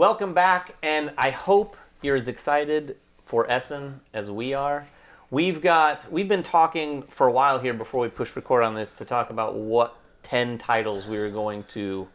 welcome back, and I hope you're as excited for Essen as we are. We've been talking for a while here before we push record on this to talk about what 10 titles we were going to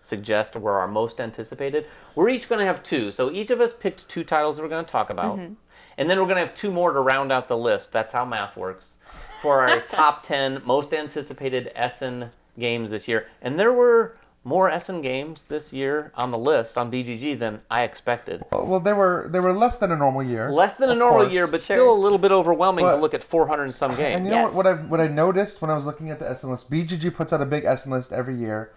suggest were our most anticipated. We're each going to have 2, so each of us picked 2 titles that we're going to talk about, and then we're going to have 2 more to round out the list. That's how math works. For our top 10 most anticipated Essen games this year. And there were more Essen games this year on the list on BGG than I expected. Well, they were less than a normal year. Less than a normal year, but still a little bit overwhelming to look at 400 and some games. And you know what I noticed when I was looking at the Essen list? BGG puts out a big Essen list every year.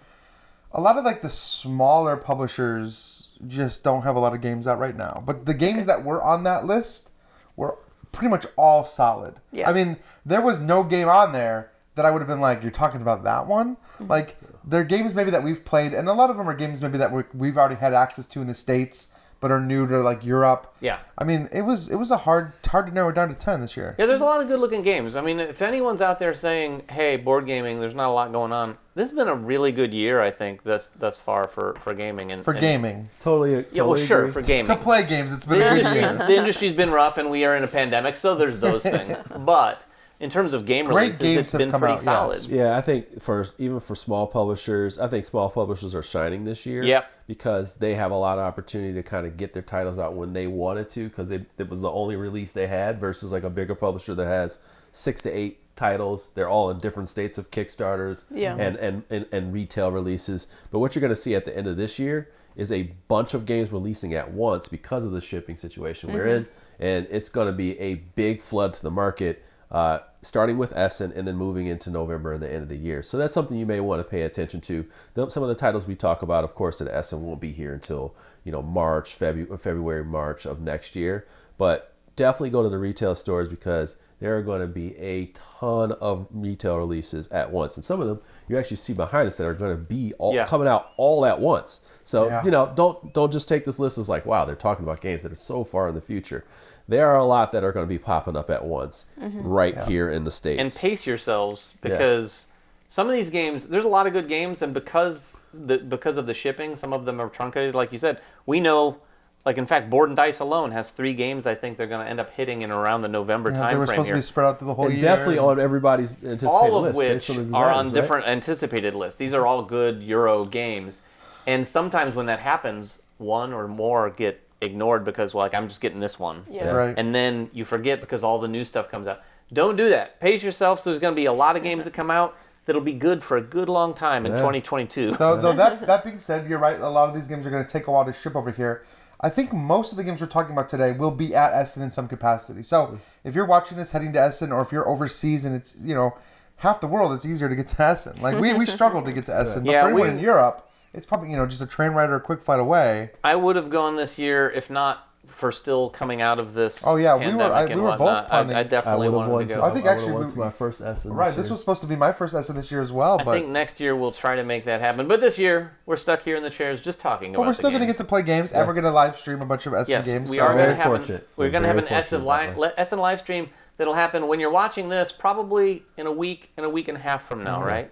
A lot of the smaller publishers just don't have a lot of games out right now. But the games that were on that list were pretty much all solid. Yeah. I mean, there was no game on there that I would have been like, you're talking about that one? Like, they're games maybe that we've played, and a lot of them are games maybe that we've already had access to in the States, but are new to Europe. Yeah. I mean, it was a hard to narrow it down to 10 this year. Yeah, there's a lot of good looking games. I mean, if anyone's out there saying, hey, board gaming, there's not a lot going on, this has been a really good year, I think, thus far for gaming. Gaming. Totally yeah, well, sure, agree. for gaming. To play games, it's been a good year. The industry's been rough, and we are in a pandemic, so there's those things. But in terms of game releases, it's been pretty solid. Yes. Yeah, I think even for small publishers, I think small publishers are shining this year. Yep. Because they have a lot of opportunity to kind of get their titles out when they wanted to, because it was the only release they had, versus like a bigger publisher that has 6 to 8 titles. They're all in different states of Kickstarters and retail releases. But what you're going to see at the end of this year is a bunch of games releasing at once because of the shipping situation we're in, and it's going to be a big flood to the market. Starting with Essen and then moving into November and the end of the year. So that's something you may want to pay attention to. Some of the titles we talk about, of course, at Essen won't be here until February, March of next year. But definitely go to the retail stores because there are going to be a ton of retail releases at once. And some of them you actually see behind us that are going to be coming out all at once. So, don't just take this list as like, wow, they're talking about games that are so far in the future. There are a lot that are going to be popping up at once here in the States. And pace yourselves because some of these games, there's a lot of good games, and because of the shipping, some of them are truncated. Like you said, we know, like in fact, Board&Dice alone has 3 games I think they're going to end up hitting in around the November timeframe. They were supposed to be spread out through the whole year. Definitely on everybody's anticipated list. All of which are on different anticipated lists. These are all good Euro games. And sometimes when that happens, one or more get ignored because, well, like, I'm just getting this one. Yeah. Right. And then you forget because all the new stuff comes out. Don't do that. Pace yourself. So there's going to be a lot of games that come out that'll be good for a good long time in 2022. Though that being said, you're right. A lot of these games are going to take a while to ship over here. I think most of the games we're talking about today will be at Essen in some capacity. So if you're watching this heading to Essen, or if you're overseas and it's, half the world, it's easier to get to Essen. Like we struggled to get to Essen. But for anyone in Europe, it's probably, just a train ride or a quick flight away. I would have gone this year if not for still coming out of this. Oh yeah, we were both planning. I definitely wanted to go. I think actually went to my first Essen. Right, this was supposed to be my first Essen this year as well. I think next year we'll try to make that happen. But this year we're stuck here in the chairs just talking about. But we're still going to get to play games, and we're going to live stream a bunch of Essen games. We are going to have. We're going to have an Essen live stream that'll happen when you're watching this, probably in a week and a half from now, right?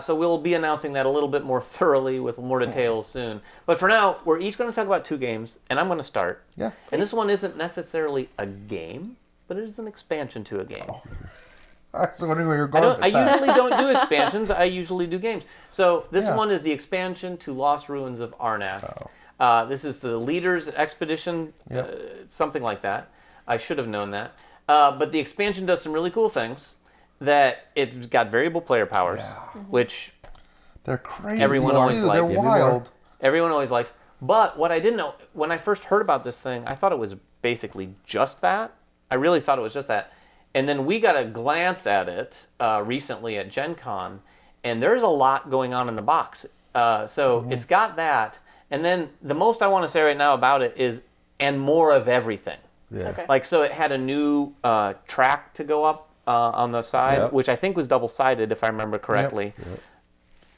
So we'll be announcing that a little bit more thoroughly with more details soon. But for now, we're each going to talk about 2 games, and I'm going to start. Yeah. And this one isn't necessarily a game, but it is an expansion to a game. I was wondering where you're going with that. I usually don't do expansions. I usually do games. So this one is the expansion to Lost Ruins of Arnak. This is the Leader's Expedition, something like that. I should have known that. But the expansion does some really cool things. That it's got variable player powers, which they're crazy. Everyone always likes. They're wild. Everyone always likes. But what I didn't know when I first heard about this thing, I thought it was basically just that. I really thought it was just that. And then we got a glance at it recently at Gen Con, and there's a lot going on in the box. So it's got that, and then the most I want to say right now about it is and more of everything. Yeah. Okay. Like so, it had a new track to go up. On the side, which I think was double-sided, if I remember correctly,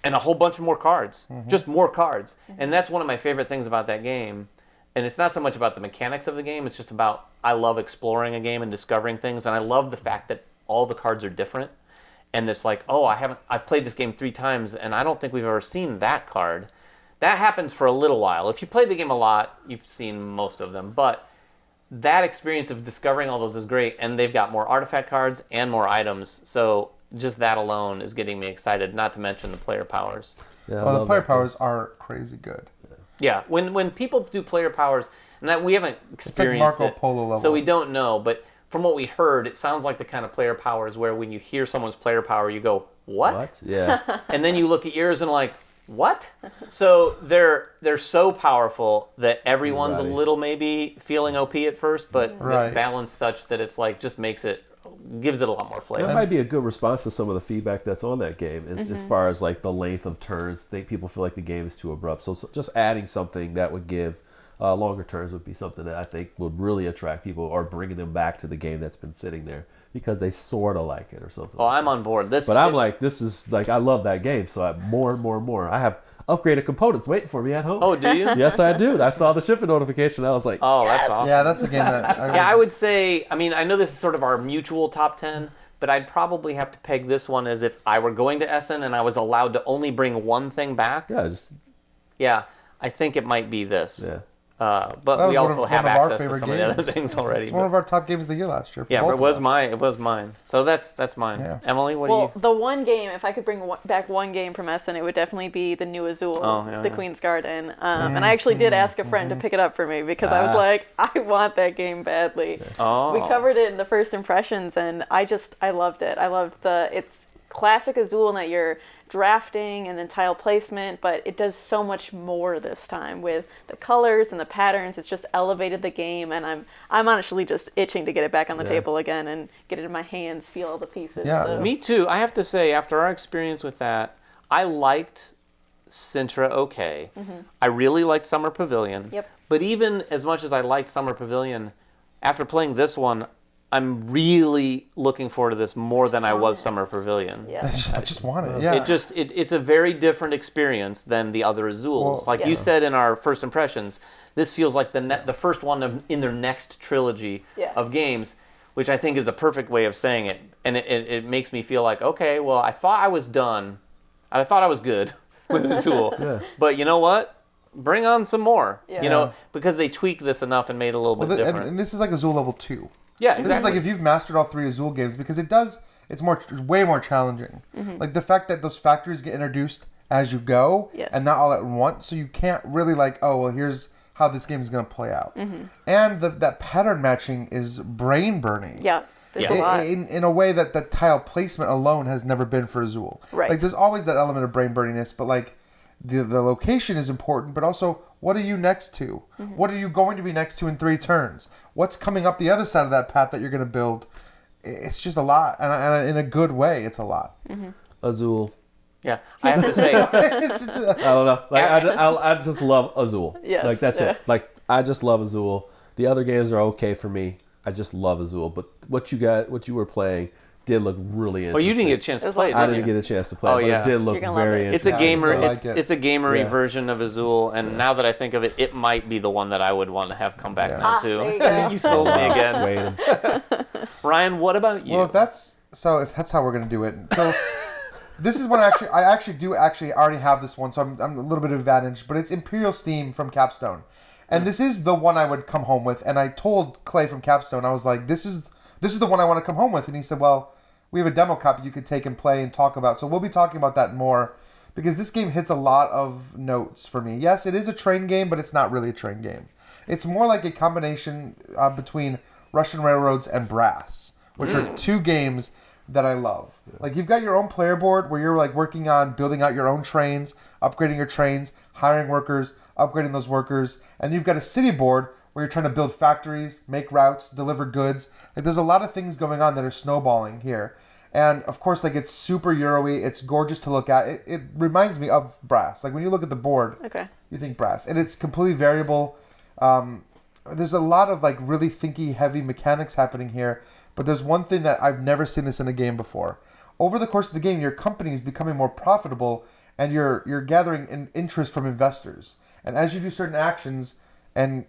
and a whole bunch of more cards, just more cards. And that's one of my favorite things about that game. And it's not so much about the mechanics of the game, it's just about, I love exploring a game and discovering things, and I love the fact that all the cards are different. And it's like, I've played this game 3 times, and I don't think we've ever seen that card. that happens for a little while. If you play the game a lot, you've seen most of them. But that experience of discovering all those is great, and they've got more artifact cards and more items. So just that alone is getting me excited, not to mention the player powers. Yeah, Well, the player powers are crazy good. Yeah, when people do player powers, and that we haven't experienced Marco Polo level. so we don't know, but from what we heard, it sounds like the kind of player powers where when you hear someone's player power, you go, what? Yeah. And then you look at yours and like, what? So they're so powerful that everyone's Right. a little maybe feeling OP at first, but Right. it's balanced such that it's like just gives it a lot more flavor. That might be a good response to some of the feedback that's on that game as far as like the length of turns. People feel like the game is too abrupt. So just adding something that would give longer turns would be something that I think would really attract people, or bringing them back to the game that's been sitting there because they sort of like it or something. Oh, I'm on board. This is like, I love that game. So more and more. I have upgraded components waiting for me at home. Oh, do you? Yes, I do. I saw the shipping notification. I was like, Oh, that's awesome. Yeah, that's a game that Yeah, I would say, I mean, I know this is sort of our mutual top 10, but I'd probably have to peg this one as if I were going to Essen and I was allowed to only bring one thing back. yeah, I think it might be this. yeah. But That we was also one have of our access to favorite some of the other games. things already. It's one but- of our top games of the year last year. For yeah, both it was of us. mine. It was mine. So that's mine. Yeah. Emily, what Well, do you? the one game, if I could bring back one game from Essen, it would definitely be the new Azul, the Queen's Garden. And I actually did ask a friend to pick it up for me because I was like, I want that game badly. Oh. We covered it in the first impressions, and I loved it. I loved it's classic Azul in that you're drafting and then tile placement, but it does so much more this time with the colors and the patterns. It's just elevated the game, and I'm honestly just itching to get it back on the table again and get it in my hands, feel all the pieces. Yeah. So. Me too. I have to say, after our experience with that, I liked Sintra okay. I really liked Summer Pavilion. Yep. But even as much as I liked Summer Pavilion, after playing this one, I'm really looking forward to this more than I was Summer Pavilion. Yeah. I just want it. Yeah. It's a very different experience than the other Azuls. Well, you said in our first impressions, this feels like the first one in their next trilogy of games, which I think is a perfect way of saying it. And it makes me feel like, okay, well, I thought I was done. I thought I was good with Azul. But you know what? Bring on some more. Yeah. Because they tweaked this enough and made it a little bit different. And this is like Azul level 2. Yeah, exactly. This is like if you've mastered all 3 Azul games, because it's way more challenging. Like the fact that those factories get introduced as you go and not all at once, so you can't really like, oh, well, here's how this game is going to play out. And that pattern matching is brain burning. Yeah. There's a lot. In a way that the tile placement alone has never been for Azul. Right. Like there's always that element of brain burniness, but like the location is important, but also what are you next to? What are you going to be next to in 3 turns? What's coming up the other side of that path that you're going to build? It's just a lot, and in a good way, it's a lot. Azul. Yeah, I have to say, I don't know. Like I just love Azul. Yes, Like that's yeah. it. Like I just love Azul. The other games are okay for me. I just love Azul. But what you were playing did look really interesting. well, you didn't get a chance to play it, I did didn't you? get a chance to play, Oh, but yeah. it did look You're gonna love very it. It's a interesting. gamer. I like it. It's a gamery Yeah. version of Azul, and now that I think of it, it might be the one that I would want to have come back Yeah. now too. there you go. You sold me again, Swayed him. Ryan. What about you? Well, if that's how we're gonna do it, so this is one I actually already have this one, so I'm a little bit advantaged, but it's Imperial Steam from Capstone, and this is the one I would come home with. And I told Clay from Capstone, I was like, this is the one I want to come home with, and he said, well, we have a demo copy you could take and play and talk about, so we'll be talking about that more. Because this game hits a lot of notes for me. Yes, it is a train game, but it's not really a train game. It's more like a combination between Russian Railroads and Brass, which are 2 games that I love. Like you've got your own player board where you're like working on building out your own trains, upgrading your trains, hiring workers, upgrading those workers, and you've got a city board where you're trying to build factories, make routes, deliver goods. Like there's a lot of things going on that are snowballing here. And of course, like it's super Euro-y, it's gorgeous to look at. It reminds me of Brass. Like when you look at the board, Okay. you think Brass. And it's completely variable. There's a lot of like really thinky, heavy mechanics happening here. But there's one thing that I've never seen this in a game before. Over the course of the game, your company is becoming more profitable, and you're gathering an interest from investors. And as you do certain actions and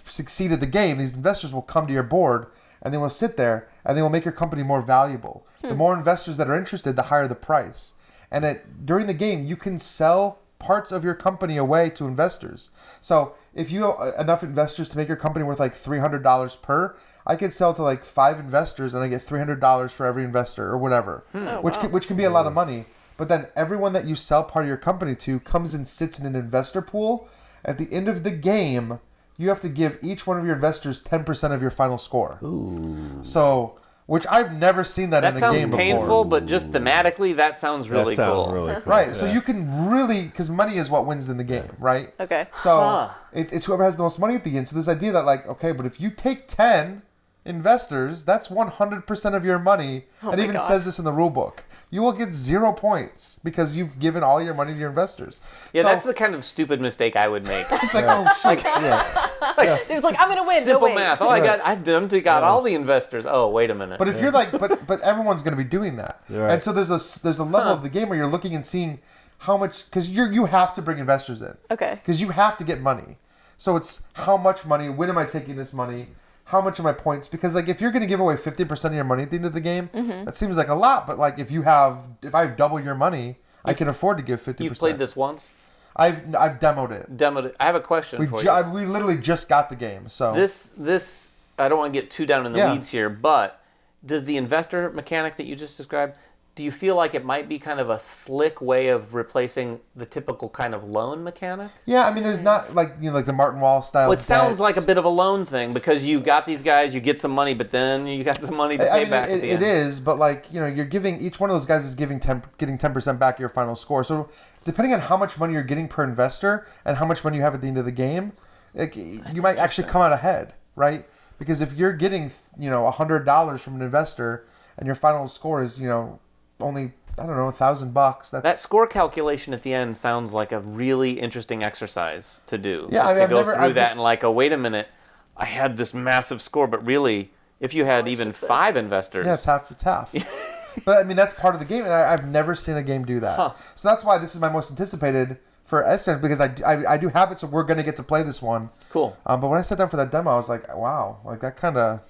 succeed at the game, these investors will come to your board and they will sit there and they will make your company more valuable. The more investors that are interested, the higher the price. And during the game, you can sell parts of your company away to investors. So if you have enough investors to make your company worth like $300 per, I could sell to like 5 investors and I get $300 for every investor or whatever, which can be a lot of money. But then everyone that you sell part of your company to comes and sits in an investor pool. At the end of the game, you have to give each one of your investors 10% of your final score. Ooh. So, which I've never seen that in a game before. That sounds painful, but just thematically, that sounds really cool. Really cool. Right, so you can really, because money is what wins in the game, right? Okay. So it's whoever has the most money at the end. So this idea that like, okay, but if you take 10 investors, that's 100% of your money. It even says this in the rule book. You will get 0 points because you've given all your money to your investors. Yeah, so, that's the kind of stupid mistake I would make. It's like, oh shit. It was like, I'm going to win. Simple no, wait. math. Oh, I've got all the investors. Oh, wait a minute. But if you're like, but everyone's going to be doing that. Right. And so there's a level of the game where you're looking and seeing how much, because you have to bring investors in. Okay. Because you have to get money. So it's how much money, when am I taking this money? How much of my points? Because like if you're going to give away 50% of your money at the end of the game, that seems like a lot. But like if I have double your money, I can afford to give 50%. You've played this once? I've demoed it. I have a question for you. We literally just got the game. So This I don't want to get too down in the weeds here, but does the investor mechanic that you just described, do you feel like it might be kind of a slick way of replacing the typical kind of loan mechanic? Yeah, I mean, there's not like the Martin Wall style. Well, it sounds bets. like a bit of a loan thing because you got these guys, you get some money, but then you got some money to pay back at the end. It is, but like you're giving each one of those guys is getting 10% back your final score. So depending on how much money you're getting per investor and how much money you have at the end of the game, you might actually come out ahead, right? Because if you're getting $100 from an investor and your final score is only, I don't know, $1,000. That score calculation at the end sounds like a really interesting exercise to do. Yeah, to go through that and like, oh, wait a minute, I had this massive score, but really, if you had even 5 investors, yeah, it's half. But I mean, that's part of the game, and I've never seen a game do that. So that's why this is my most anticipated for Essen, because I do have it, so we're going to get to play this one. Cool. But when I sat down for that demo, I was like, wow, like that kind of.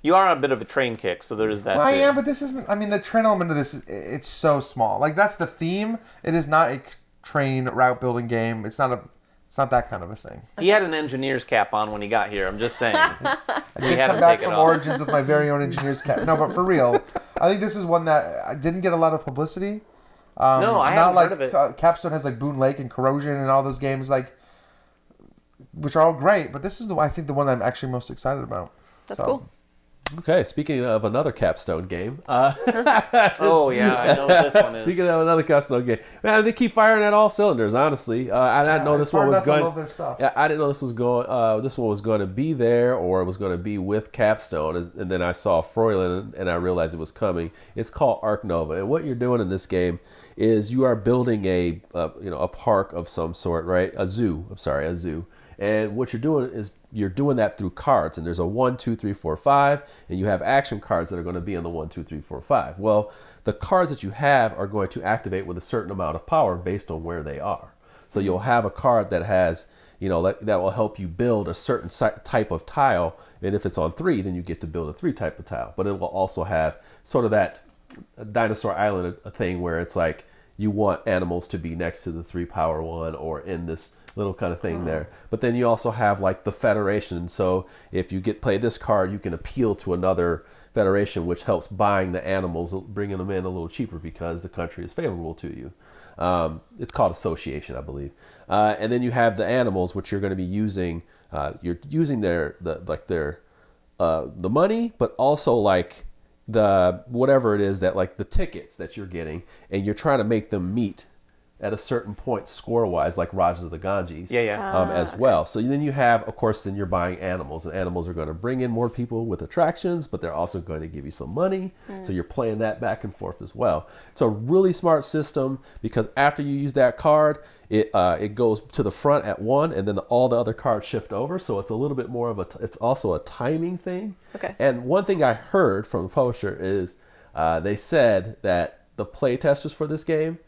You are on a bit of a train kick, so there is that. Well, too. I am, but this isn't. I mean, the train element of this, it's so small. Like that's the theme. It is not a train route building game. It's not that kind of a thing. He had an engineer's cap on when he got here. I'm just saying. I We did had come him back take it from off. Origins with my very own engineer's cap. No, but for real, I think this is one that didn't get a lot of publicity. No, I haven't heard of it. Capstone has like Boon Lake and Corrosion and all those games, like, which are all great. But this is I think the one I'm actually most excited about. That's cool. Okay, speaking of another Capstone game. Oh, yeah, I know what this one is. Speaking of another Capstone game. Man, they keep firing at all cylinders, honestly. I didn't know this one was going. I didn't know this was going. This one was going to be there, or it was going to be with Capstone. And then I saw Froyland, and I realized it was coming. It's called Arc Nova, and what you're doing in this game is you are building a park of some sort, right? A zoo. And what you're doing is you're doing that through cards, and there's a 1, 2, 3, 4, 5, and you have action cards that are going to be in the 1, 2, 3, 4, 5. Well, the cards that you have are going to activate with a certain amount of power based on where they are. So you'll have a card that has, that will help you build a certain type of tile, and if it's on 3, then you get to build a 3 type of tile. But it will also have sort of that Dinosaur Island thing where it's like you want animals to be next to the 3 power one or in this little kind of thing there. But then you also have like the Federation. So if you play this card, you can appeal to another Federation, which helps buying the animals, bringing them in a little cheaper because the country is favorable to you. It's called Association, I believe. And then you have the animals, which you're going to be using. You're using the money, but also like the whatever it is that like the tickets that you're getting, and you're trying to make them meet at a certain point score-wise, like Rajas of the Ganges, as well. So then you have, of course, then you're buying animals, and animals are going to bring in more people with attractions, but they're also going to give you some money. So you're playing that back and forth as well. It's a really smart system because after you use that card, it goes to the front at 1, and then all the other cards shift over. So it's a little bit more of it's also a timing thing. Okay. And one thing I heard from the publisher is they said that the play testers for this game,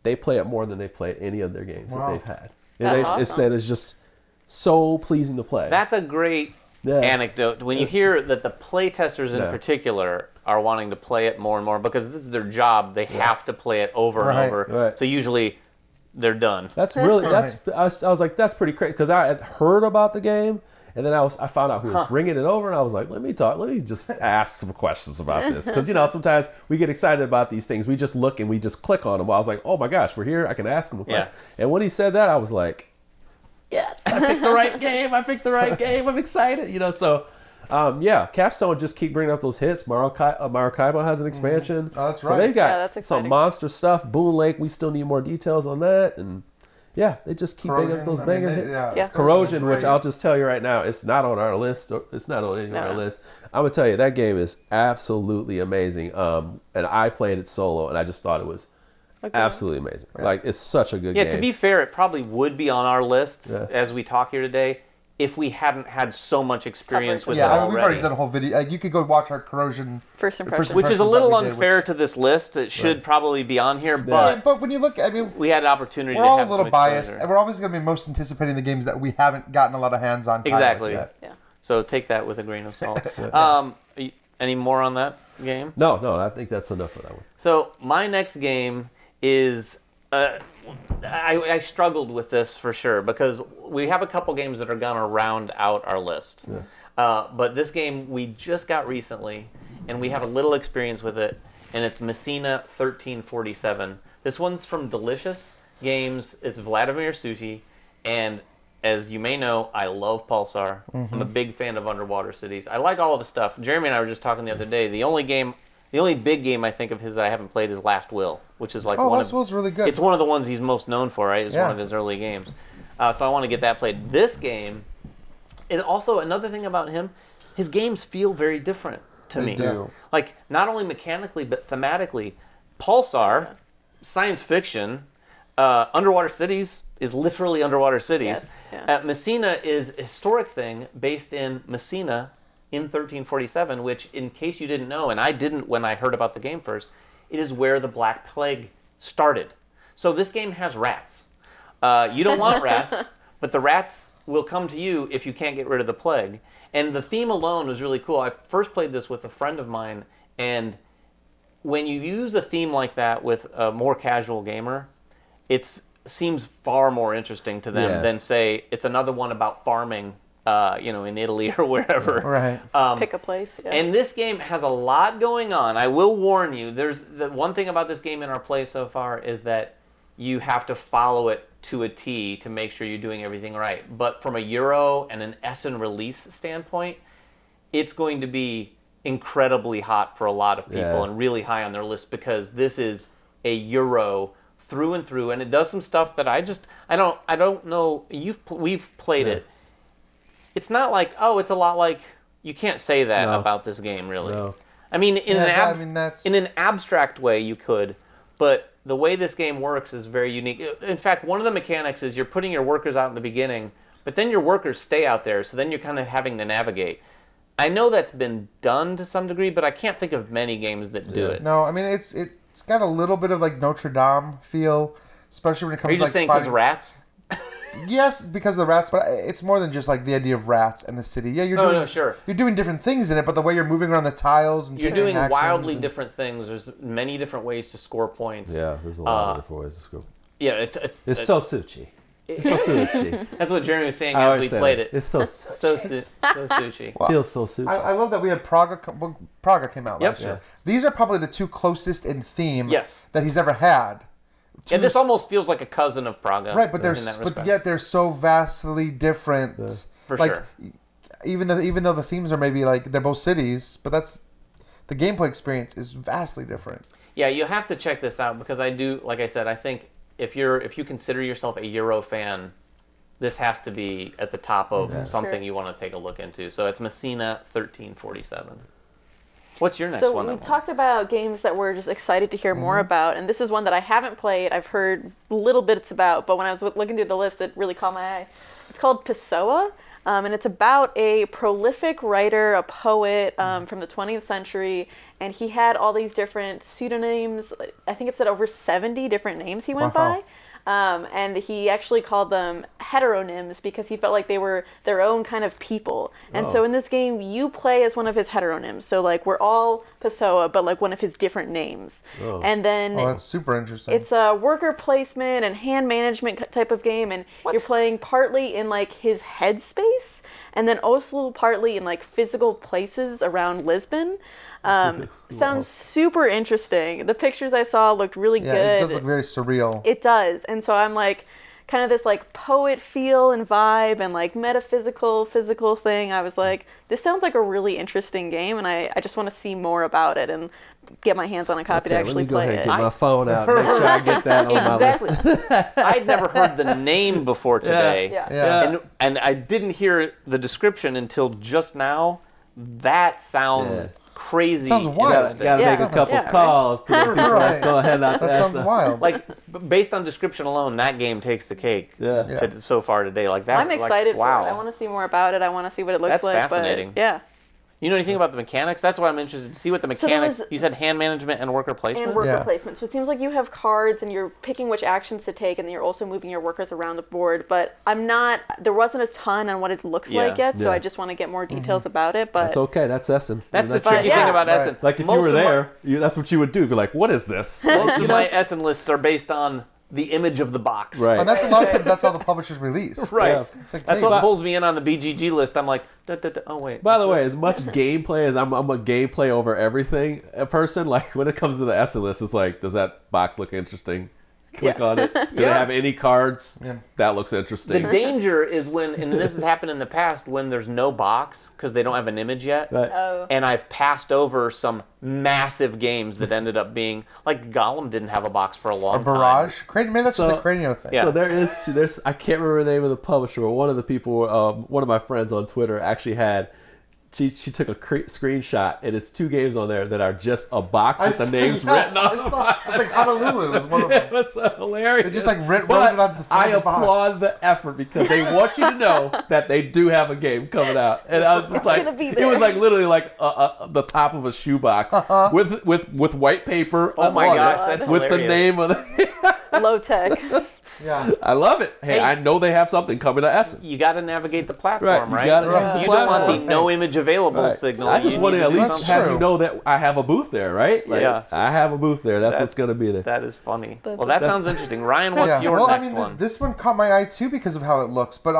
they play it more than they've played any of their games that they've had. And That's they said it's just so pleasing to play. That's a great anecdote. When you hear that the play testers in particular are wanting to play it more and more because this is their job, they have to play it over and over. Right. So usually they're done. That's really I was like, that's pretty crazy, because I had heard about the game, and then I found out who was bringing it over, and I was like, let me just ask some questions about this, because sometimes we get excited about these things, we just look and we just click on them. Well, I was like, oh my gosh, we're here, I can ask him a question. And when he said that, I was like, yes, I picked the right game. I'm excited, So Capstone just keep bringing up those hits. Maracaibo has an expansion. Oh, that's So right. they've got that's some exciting. monster stuff. Boone Lake, we still need more details on that. And they just keep bringing up those banger hits. Yeah. Corrosion, which I'll just tell you right now, it's not on our list. It's not on any of our lists. I'm going to tell you, that game is absolutely amazing. And I played it solo, and I just thought it was absolutely amazing. Like, it's such a good game. Yeah, to be fair, it probably would be on our lists as we talk here today if we hadn't had so much experience with it already. We've already done a whole video. You could go watch our Corrosion First impressions. Which is a little unfair to this list. It should probably be on here, but when you look, we had an opportunity we're to all have a little some biased, exposure. and we're always going to be most anticipating the games that we haven't gotten a lot of hands-on time Exactly. with yet. Yeah. So take that with a grain of salt. Any more on that game? No, I think that's enough for that one. So my next game is I struggled with this for sure because we have a couple games that are gonna round out our list. But this game we just got recently, and we have a little experience with it, and it's Messina 1347. This one's from Delicious Games. It's Vladimir Sushi, and as you may know, I love Pulsar. I'm a big fan of Underwater Cities. I like all of his stuff. Jeremy and I were just talking the other day. The only big game I think of his that I haven't played is Last Will, which is like Last Will's really good. It's one of the ones he's most known for, right? It's one of his early games. So I want to get that played. This game, and also another thing about him, his games feel very different to me. do. Like, not only mechanically, but thematically. Pulsar, science fiction, Underwater Cities is literally Underwater Cities. Yes, yeah. Messina is a historic thing based in Messina in 1347, which, in case you didn't know, and I didn't when I heard about the game first, it is where the Black Plague started. So this game has rats. You don't want rats, but the rats will come to you if you can't get rid of the plague. And the theme alone was really cool. I first played this with a friend of mine, and when you use a theme like that with a more casual gamer, it seems far more interesting to them than, say, it's another one about farming, in Italy or wherever. Right. Pick a place. Yeah. And this game has a lot going on. I will warn you, there's the one thing about this game in our play so far is that you have to follow it to a T to make sure you're doing everything right. But from a Euro and an Essen release standpoint, it's going to be incredibly hot for a lot of people and really high on their list because this is a Euro through and through, and it does some stuff that I don't know. We've played it. It's not like, it's a lot like, you can't say that about this game, really. No. I mean, in that's an abstract way, you could, but the way this game works is very unique. In fact, one of the mechanics is you're putting your workers out in the beginning, but then your workers stay out there, so then you're kind of having to navigate. I know that's been done to some degree, but I can't think of many games that do it. No, I mean it's got a little bit of like Notre Dame feel, especially when it comes Are you to just saying because rats? Yes, because of the rats, but it's more than just like the idea of rats and the city. Yeah, you're doing different things in it, but the way you're moving around the tiles and you're taking doing actions wildly different things. There's many different ways to score points. Yeah, there's a lot of different ways to score. Yeah, It's so sushi. It's so sushi. That's what Jeremy was saying as we played it. It's so sushi. So sushi. Well, Feels so sushi. I love that we had Praga came out last year. These are probably the two closest in theme that he's ever had. Yeah, this almost feels like a cousin of Praga. Right, but yet they're so vastly different. Yeah. For sure. Even though the themes are maybe like they're both cities, but the gameplay experience is vastly different. Yeah, you have to check this out because like I said, I think if you consider yourself a Euro fan, this has to be at the top of something you want to take a look into. So it's Messina 1347. What's your next one? So we talked about games that we're just excited to hear more about, and this is one that I haven't played. I've heard little bits about, but when I was looking through the list, it really caught my eye. It's called Pesoa, and it's about a prolific writer, a poet from the 20th century, and he had all these different pseudonyms. I think it said over 70 different names he went by. And he actually called them heteronyms because he felt like they were their own kind of people. And so in this game, you play as one of his heteronyms. So like we're all Pesoa, but like one of his different names. And then Oh, that's super interesting. it's a worker placement and hand management type of game, and you're playing partly in like his headspace, and then also partly in like physical places around Lisbon. Sounds super interesting. The pictures I saw looked really Yeah, good. it does look very surreal. It does. And so I'm like kind of this like poet feel and vibe and like metaphysical, physical thing. I was like, this sounds like a really interesting game, and I just want to see more about it and get my hands on a copy to Let actually me go play ahead and it. get my phone out and make sure I get that on my list. Exactly. I'd never heard the name before today. Yeah. Yeah. And I didn't hear the description until just now. That sounds crazy. Sounds wild. Got to Yeah. make a couple Yeah, right. calls to the people Right. that's going to head out to That sounds Essen. wild. Like, based on description alone, that game takes the cake Yeah. so far today. Like that. I'm excited wow. for it. I want to see more about it. I want to see what it looks That's like. fascinating. But yeah. You know anything about the mechanics? That's why I'm interested to see what the So there mechanics. was- You said hand management and worker placement. And worker Yeah. placement. So it seems like you have cards and you're picking which actions to take, and then you're also moving your workers around the board. But there wasn't a ton on what it looks Yeah. like yet, so Yeah. I just want to get more details about it. But That's okay. That's Essen. That's the That's tricky yeah. thing about Right. Essen. Like if Most you were of my- there, that's what you would do. Be like, what is this? Most of my Essen lists are based on the image of the box. Right. And that's a lot of times that's all the publishers release. Right. Yeah. It's like, That's hey, what pulls me in on the BGG list. I'm like, oh wait. By the way, as much gameplay as I'm a gameplay over everything person, like when it comes to the Essen list, it's like, does that box look interesting? Click Yeah. on it. Do they have any cards? Yeah. That looks The interesting. danger is when, and this has happened in the past, when there's no box because they don't have an image yet. Right. Oh. And I've passed over some massive games that ended up being like Gollum didn't have a box for a long time. Barrage. Maybe that's just So- a Cranio thing. Yeah. So there's I can't remember the name of the publisher, but one of the people, one of my friends on Twitter actually had. She took a screenshot, and it's 2 games on there that are just a box with the names written on them. It's like Honolulu is one of them. That's hilarious. They just, like, wrote But it onto the front I of the box. applaud the effort because they want you to know that they do have a game coming out, and I was just like, gonna be it there. was like literally like the top of a shoebox with white paper. Oh my on gosh, it that's with the hilarious. name of the. low tech. Yeah. I love it. Hey, I know they have something coming to Essen. You got to navigate the platform, Right, right? you gotta use the You don't want the platform. no image available Right. signal. I just You want need to at do least something. have true. you know that I have a booth there, right? Like, Yeah. I have a booth there. That's what's going to be there. That is funny. That's- Well, that sounds interesting. Ryan, what's Yeah. your Well, next I mean, one? this one caught my eye too because of how it looks, but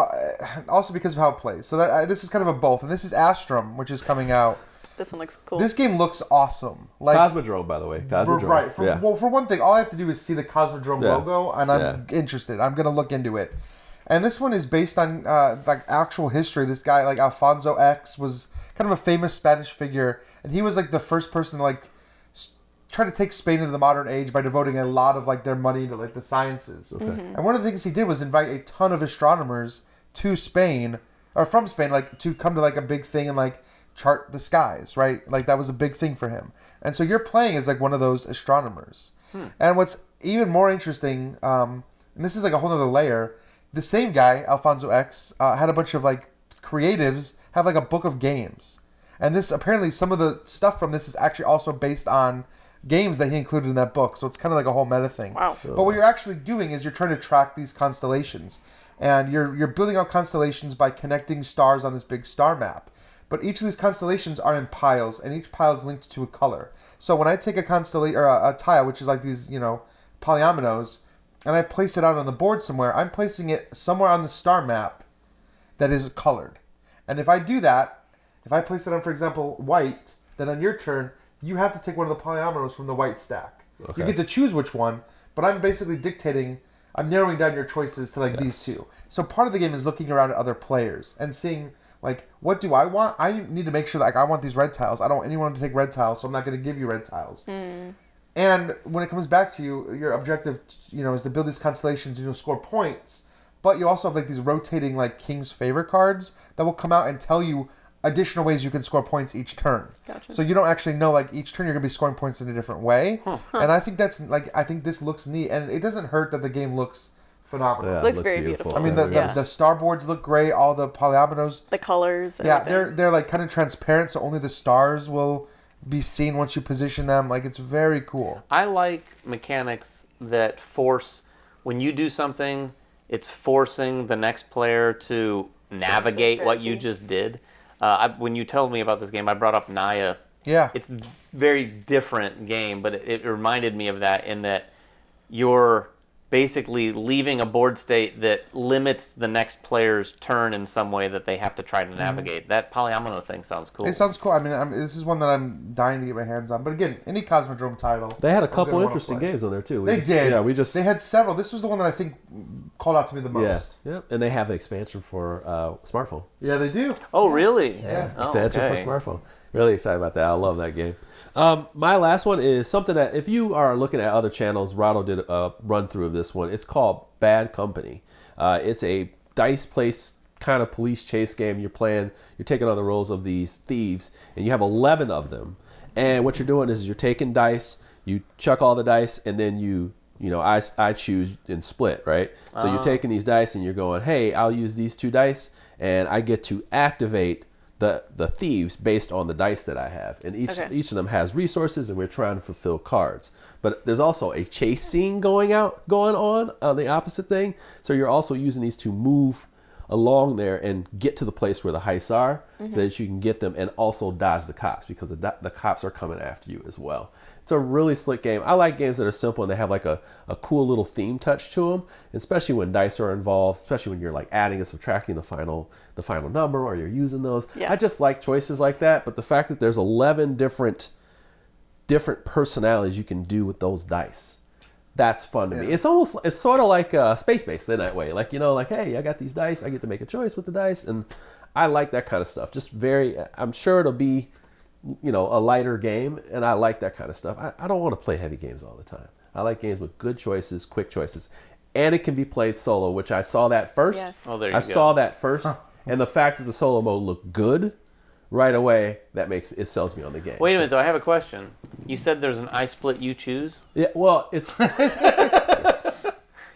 also because of how it plays. So this is kind of a both, and this is Astrum, which is coming out. This one looks cool. This game looks awesome. Like Cosmodrome, by the way. Cosmodrome. right. Yeah. Well, for one thing, all I have to do is see the Cosmodrome Yeah. logo, and I'm interested. I'm gonna look into it. And this one is based on like actual history. This guy, like Alfonso X, was kind of a famous Spanish figure, and he was like the first person to like try to take Spain into the modern age by devoting a lot of like their money to like the sciences. Okay. And one of the things he did was invite a ton of astronomers to Spain, or from Spain, like to come to like a big thing and like chart the skies, right? Like that was a big thing for him. And so you're playing as like one of those astronomers. And what's even more interesting, and this is like a whole other layer, the same guy, Alfonso X, had a bunch of like creatives have like a book of games. And this apparently some of the stuff from this is actually also based on games that he included in that book. So it's kind of like a whole meta thing. Wow. But what you're actually doing is you're trying to track these constellations. And you're building out constellations by connecting stars on this big star map. But each of these constellations are in piles, and each pile is linked to a color. So when I take a constellation or a tile, which is like these, polyominoes, and I place it out on the board somewhere, I'm placing it somewhere on the star map that is colored. And if I do that, if I place it on, for example, white, then on your turn, you have to take one of the polyominoes from the white stack. Okay. You get to choose which one, but I'm basically I'm narrowing down your choices to like these two. So part of the game is looking around at other players and seeing like, what do I want? I need to make sure that like, I want these red tiles. I don't want anyone to take red tiles, so I'm not going to give you red tiles. And when it comes back to you, your objective, is to build these constellations and you'll score points. But you also have like these rotating like King's Favor cards that will come out and tell you additional ways you can score points each turn. Gotcha. So you don't actually know like each turn you're gonna be scoring points in a different way. And I think I think this looks neat, and it doesn't hurt that the game looks phenomenal. Yeah, it Looks very beautiful. I mean Yeah, the starboards look great. All the polyominoes. The colors. And Yeah, everything. they're like kind of transparent, so only the stars will be seen once you position them. Like it's very cool. I like mechanics that force when you do something. it's forcing the next player to navigate what you strategy. just did. When you told me about this game, I brought up Naya. Yeah. It's a very different game, but it reminded me of that in that you're basically leaving a board state that limits the next player's turn in some way that they have to try to navigate. That polyomino thing sounds cool. It sounds cool. I mean, this is one that I'm dying to get my hands on. But again, any Cosmodrome title. They had a I'm gonna couple wanna interesting play. games on there too. They did. Yeah, we just They had several. This was the one that I think called out to me the most. yeah, and they have the expansion for smartphone. Yeah, they do. Oh, really? Yeah. Oh, Expansion okay. for smartphone. Really excited about that. I love that game. My last one is something that if you are looking at other channels, Rado did a run through of this one. It's called Bad Company. It's a dice place kind of police chase game. You're taking on the roles of these thieves, and you have 11 of them. And what you're doing is you're taking dice, you chuck all the dice, and then I choose and split, right? So you're taking these dice and you're going, hey, I'll use these 2 dice, and I get to activate the thieves based on the dice that I have. And each of them has resources, and we're trying to fulfill cards. But there's also a chase scene going on the opposite thing. So you're also using these to move along there and get to the place where the heists are so that you can get them and also dodge the cops because the cops are coming after you as well. It's a really slick game. I like games that are simple and they have like a cool little theme touch to them, especially when dice are involved, especially when you're like adding and subtracting the final number or you're using those. Yeah. I just like choices like that, but the fact that there's 11 different personalities you can do with those dice. That's fun to me. It's sort of like space-based in that way. Like, hey, I got these dice. I get to make a choice with the dice. And I like that kind of stuff. I'm sure it'll be, a lighter game. And I like that kind of stuff. I don't want to play heavy games all the time. I like games with good choices, quick choices. And it can be played solo, which I saw that first. Yes. Oh, there you go. I saw that first. And the fact that the solo mode looked good right away, it sells me on the game. Wait a minute, though. I have a question. You said there's an I split, you choose? Yeah, well, it's...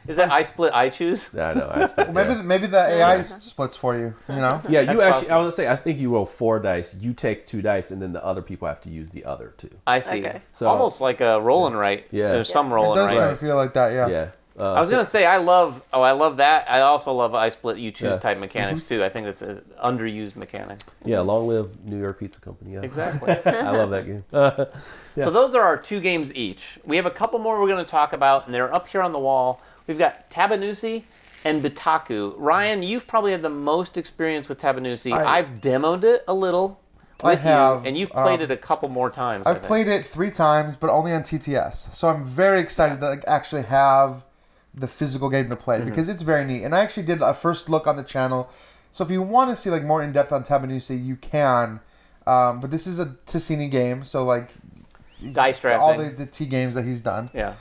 Is that I split, I choose? I know. I split, Maybe the AI splits for you. Yeah, That's you actually. possible. I want to say. I think you roll 4 dice. You take 2 dice, and then the other people have to use the other 2. I see. Okay. So- almost like a roll and write. Yeah. There's some It roll and does kind write. of feel like that, yeah. Yeah. I was gonna say I love that. I also love I split you choose Yeah. type mechanics too. I think that's an underused mechanic. Yeah. Long live New York Pizza Company. Yeah. Exactly. I love that game. So those are our 2 games each. We have a couple more we're going to talk about, and they're up here on the wall. We've got Tabanusi and Batoku. Ryan, you've probably had the most experience with Tabanusi. I've demoed it a little with you, and you've played it a couple more times. I've played it 3 times, but only on TTS. So I'm very excited to actually have the physical game to play because it's very neat. And I actually did a first look on the channel. So if you want to see like more in depth on Tabanusi, you can. But this is a Ticini game, so like dice drafting. all the T games that he's done. Yeah.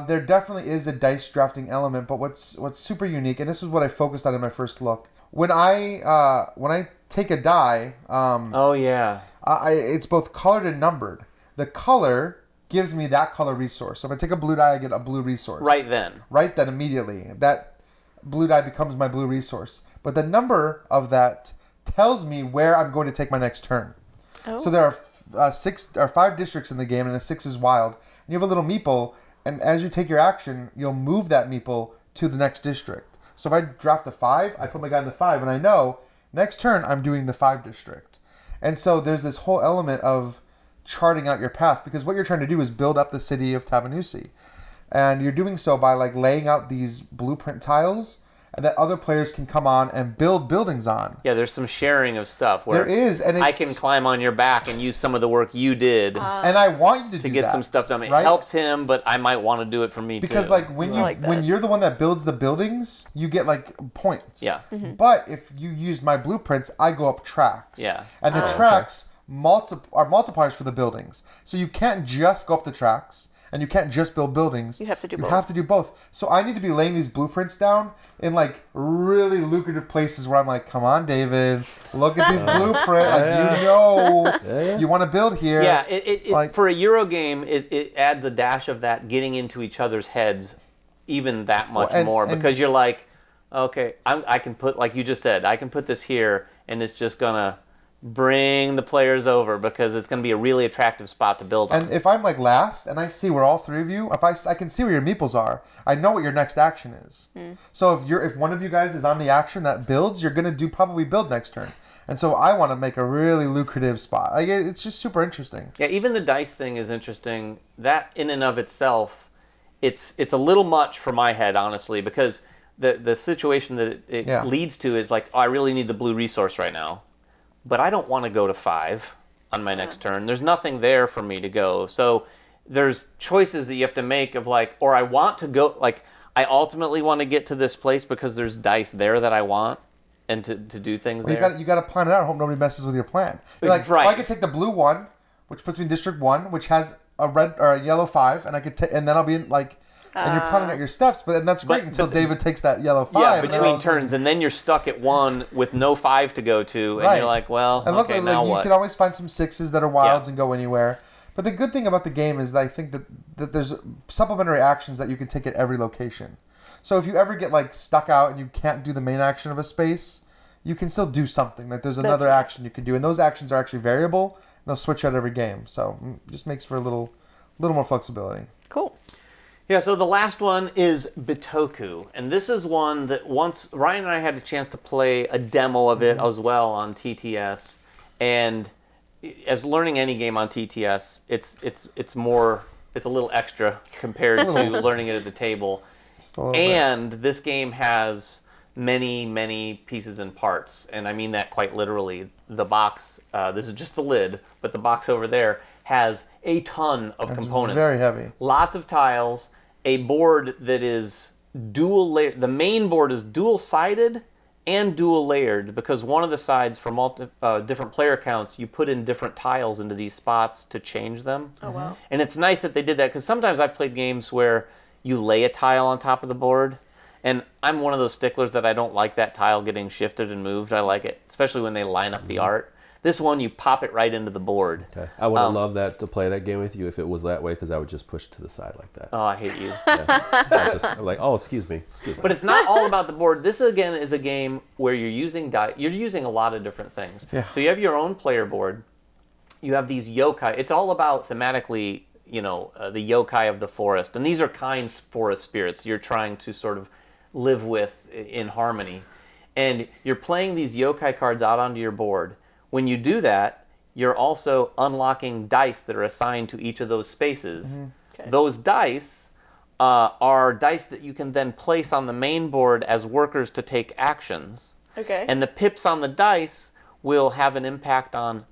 There definitely is a dice drafting element, but what's super unique, and this is what I focused on in my first look. When I take a die, Oh yeah. it's both colored and numbered. The color gives me that color resource. So if I take a blue die, I get a blue resource. Right then. Right then, immediately. That blue die becomes my blue resource. But the number of that tells me where I'm going to take my next turn. Oh. So there are 5 districts in the game, and a 6 is wild. And you have a little meeple, and as you take your action, you'll move that meeple to the next district. So if I draft a 5, I put my guy in the 5, and I know next turn I'm doing the 5 district. And so there's this whole element of charting out your path, because what you're trying to do is build up the city of Tabanusi. And you're doing so by like laying out these blueprint tiles and that other players can come on and build buildings on. Yeah, there's some sharing of stuff where There is, and I it's, can climb on your back and use some of the work you did and I want you to do get that, some stuff done. It right? helps him, but I might want to do it for me Because too. like when I like that. when you're the one that builds the buildings, you get like points. Yeah. But if you use my blueprints, I go up tracks. Yeah. And the tracks are multipliers for the buildings. So you can't just go up the tracks and you can't just build buildings. You have to do You both. have to do both. So I need to be laying these blueprints down in like really lucrative places where I'm like, come on, David, look at these blueprint. Like you want to build here. Yeah, it Like- for a Euro game, it adds a dash of that getting into each other's heads even that much and- more and- because you're like, okay, I can put, like you just said, I can put this here and it's just gonna bring the players over because it's going to be a really attractive spot to build on. And if I'm like last and I see where all three of you, if I can see where your meeples are, I know what your next action is. So if one of you guys is on the action that builds, you're gonna probably build next turn. And so I want to make a really lucrative spot. Like it's just super interesting. Yeah, even the dice thing is interesting. That in and of itself, it's a little much for my head, honestly, because the situation that it leads to is like, oh, I really need the blue resource right now, but I don't want to go to 5 on my next turn. There's nothing there for me to go. So there's choices that you have to make of like, or I want to go, like, I ultimately want to get to this place because there's dice there that I want. And to do things there. You got to plan it out. I hope nobody messes with your plan. You're like, right. I could take the blue 1, which puts me in District 1, which has a red or a yellow 5, and I could and then I'll be in like, and you're planning out your steps. But that's great until David takes that yellow 5. Yeah, between turns, and then you're stuck at 1 with no 5 to go to, and you're like, well, and look, okay, now what? You can always find some 6s that are wilds and go anywhere. But the good thing about the game is that I think that there's supplementary actions that you can take at every location. So if you ever get like stuck out and you can't do the main action of a space, you can still do something. Like there's another action you can do, and those actions are actually variable. And they'll switch out every game, so it just makes for a little more flexibility. Cool. Yeah. So the last one is Batoku, and this is one that once Ryan and I had a chance to play a demo of it as well on TTS, and as learning any game on TTS, it's a little extra compared to learning it at the table. And this game has many pieces and parts, and I mean that quite literally. The box, this is just the lid, but the box over there has a ton of components. Very heavy. Lots of tiles, a board that is dual layered. The main board is dual-sided and dual-layered because one of the sides for different player counts, you put in different tiles into these spots to change them. Oh, wow. And it's nice that they did that because sometimes I've played games where you lay a tile on top of the board, and I'm one of those sticklers that I don't like that tile getting shifted and moved. I like it, especially when they line up the art. This one, you pop it right into the board. Okay. I would have loved that to play that game with you if it was that way, because I would just push it to the side like that. Oh, I hate you. I'm like, oh, excuse me. But it's not all about the board. This, again, is a game where you're using You're using a lot of different things. Yeah. So you have your own player board. You have these yokai. It's all about, thematically, the yokai of the forest. And these are kind forest spirits you're trying to sort of live with in harmony. And you're playing these yokai cards out onto your board. When you do that, you're also unlocking dice that are assigned to each of those spaces. Mm-hmm. Okay. Those dice are dice that you can then place on the main board as workers to take actions. Okay. And the pips on the dice will have an impact on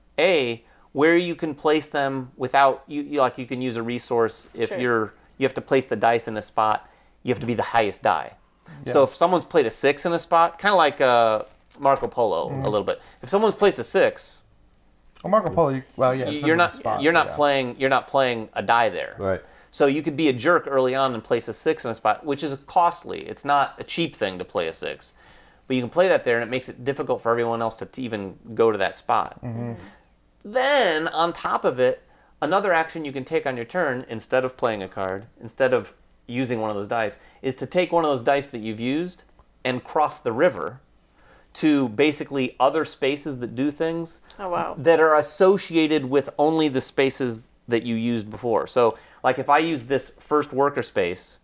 where you can place them without you can use a resource if you have to place the dice in a spot. You have to be the highest die. Yeah. So if someone's played a 6 in a spot, kind of like Marco Polo a little bit. If someone's placed a 6, well, Marco Polo, you're not playing a die there. Right. So you could be a jerk early on and place a 6 in a spot, which is costly. It's not a cheap thing to play a 6, but you can play that there, and it makes it difficult for everyone else to even go to that spot. Mm-hmm. Then on top of it, another action you can take on your turn instead of playing a card, instead of using one of those dice, is to take one of those dice that you've used and cross the river to basically other spaces that do things that are associated with only the spaces that you used before. So, like if I use this first worker space,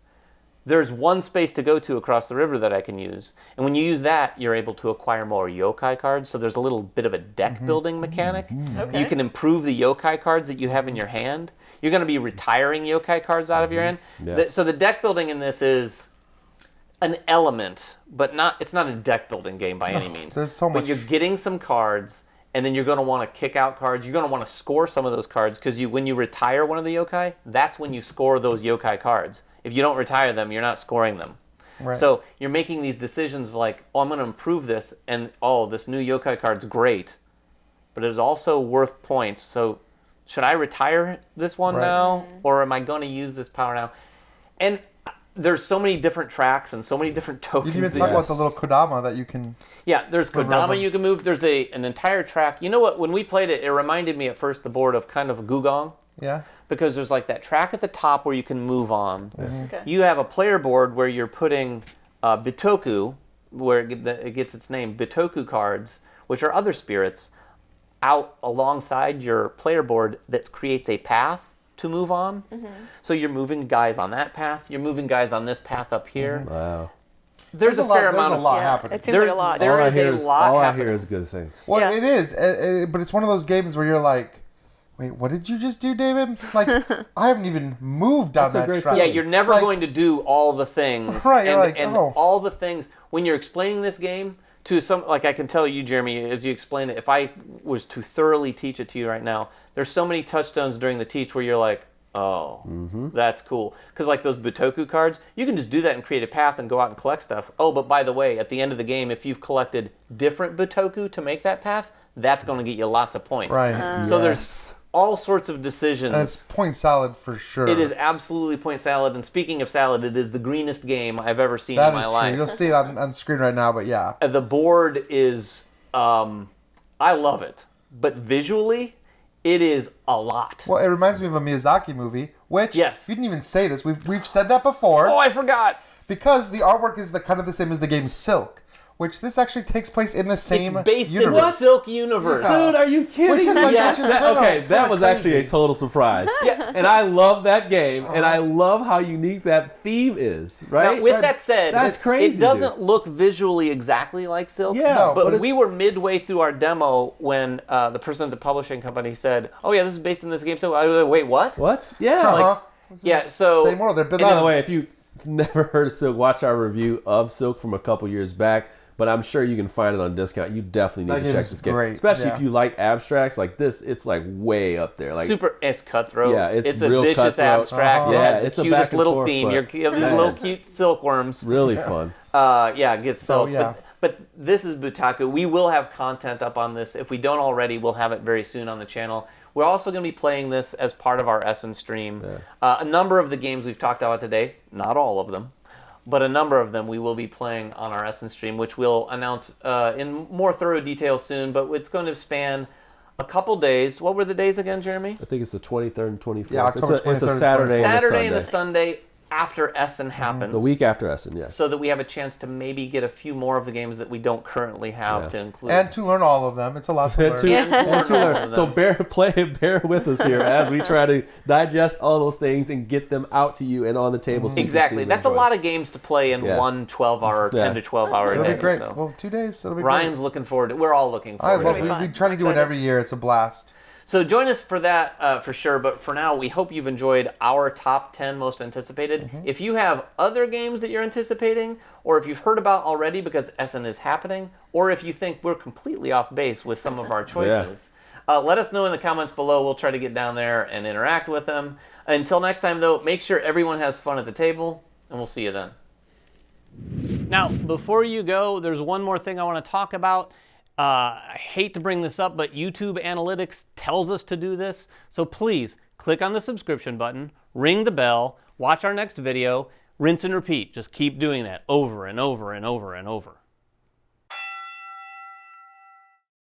there's one space to go to across the river that I can use. And when you use that, you're able to acquire more yokai cards. So there's a little bit of a deck building mechanic. Okay. You can improve the yokai cards that you have in your hand. You're going to be retiring yokai cards out of your hand. Yes. So the deck building in this is an element, but it's not a deck building game by any means. There's so much. But you're getting some cards, and then you're going to want to kick out cards. You're going to want to score some of those cards, because when you retire one of the yokai, that's when you score those yokai cards. If you don't retire them, you're not scoring them. Right. So you're making these decisions of like, I'm going to improve this, and this new yokai card's great, but it's also worth points. So should I retire this one now, or am I going to use this power now? And there's so many different tracks and so many different tokens. You can even talk about the little kodama that you can... Yeah, there's kodama you can move. There's an entire track. You know what? When we played it, it reminded me at first the board of kind of a Gugong. Yeah. Because there's like that track at the top where you can move on. Mm-hmm. Okay. You have a player board where you're putting Batoku, where it gets its name, Batoku cards, which are other spirits, out alongside your player board that creates a path to move on. So you're moving guys on that path. You're moving guys on this path up here. Wow. There's a fair amount There's of a lot happening. It seems like a lot. There All I is hear a is lot all I happening. hear is good things. Well, Yeah. it is, but it's one of those games where you're like, wait, what did you just do, David? Like, I haven't even moved down That's a that great track. feeling. Yeah, you're never Like, going to do all the things. Right, you're and, like, and oh. all the things. When you're explaining this game to some, like I can tell you, Jeremy, as you explain it, if I was to thoroughly teach it to you right now, there's so many touchstones during the teach where you're like, oh, that's cool. Because like those Batoku cards, you can just do that and create a path and go out and collect stuff. Oh, but by the way, at the end of the game, if you've collected different Batoku to make that path, that's going to get you lots of points. Right. So there's all sorts of decisions. That's point salad for sure. It is absolutely point salad. And speaking of salad, it is the greenest game I've ever seen That in is my true. life. You'll see it on screen right now, but yeah. The board is, I love it. But visually, it is a lot. Well, it reminds me of a Miyazaki movie, which Yes. you didn't even say this. We've said that before. Oh, I forgot. Because the artwork is kind of the same as the game Silk, which this actually takes place in the same It's based universe. in the Silk universe. Yeah. Dude, are you kidding Which is me? like, Yes. which is kinda- Okay, that kinda was actually a crazy. total surprise. Yeah. And I love that game, and I love how unique that theme is, right? Now, with that said, That's crazy, it doesn't look visually exactly like Silk. Yeah, No, but but we it's- were midway through our demo when the person at the publishing company said, "Oh yeah, this is based in this game." So I was like, "Wait, what?" What? Yeah. Uh-huh. Yeah. So Same world. They're By the way, if you never heard of Silk, watch our review of Silk from a couple years back. But I'm sure you can find it on discount. You definitely That need to game check is this game, great, especially yeah. if you like abstracts like this. It's like way up there. Like super, it's cutthroat. Yeah, it's a real vicious cutthroat. abstract. Uh-huh. It Yeah, has the it's a cutest back and little forth, theme. but- You have these Man. little cute silkworms. really fun. Yeah, it gets So, so. yeah. But this is Butaku. We will have content up on this. If we don't already, we'll have it very soon on the channel. We're also going to be playing this as part of our Essen stream. A number of the games we've talked about today, not all of them, but a number of them we will be playing on our Essen stream, which we'll announce in more thorough detail soon. But it's going to span a couple days. What were the days again, Jeremy? I think it's the 23rd and 24th. Yeah, October it's a 23rd and Saturday and a Saturday Sunday. and a Sunday after Essen happens. The week after Essen, yes. So that we have a chance to maybe get a few more of the games that we don't currently have Yeah. to include. and to learn all of them. It's a lot to learn. And to learn. So bear with us here as we try to digest all those things and get them out to you and on the table. So Exactly. That's a lot of games to play in Yeah. one 12-hour, Yeah. 10 to 12-hour It'll day. be great. So. Well, 2 days. It'll be Ryan's great. looking forward to it. We're all looking I forward love to it. it. fun. We try to do it Excited. every year. It's a blast. So join us for that for sure. But for now, we hope you've enjoyed our top 10 most anticipated. If you have other games that you're anticipating, or if you've heard about already because Essen is happening, or if you think we're completely off base with some of our choices, let us know in the comments below. We'll try to get down there and interact with them. Until next time, though, make sure everyone has fun at the table, and we'll see you then. Now, before you go, there's one more thing I want to talk about. I hate to bring this up, but YouTube analytics tells us to do this. So please click on the subscription button, ring the bell, watch our next video, rinse and repeat. Just keep doing that over and over and over and over.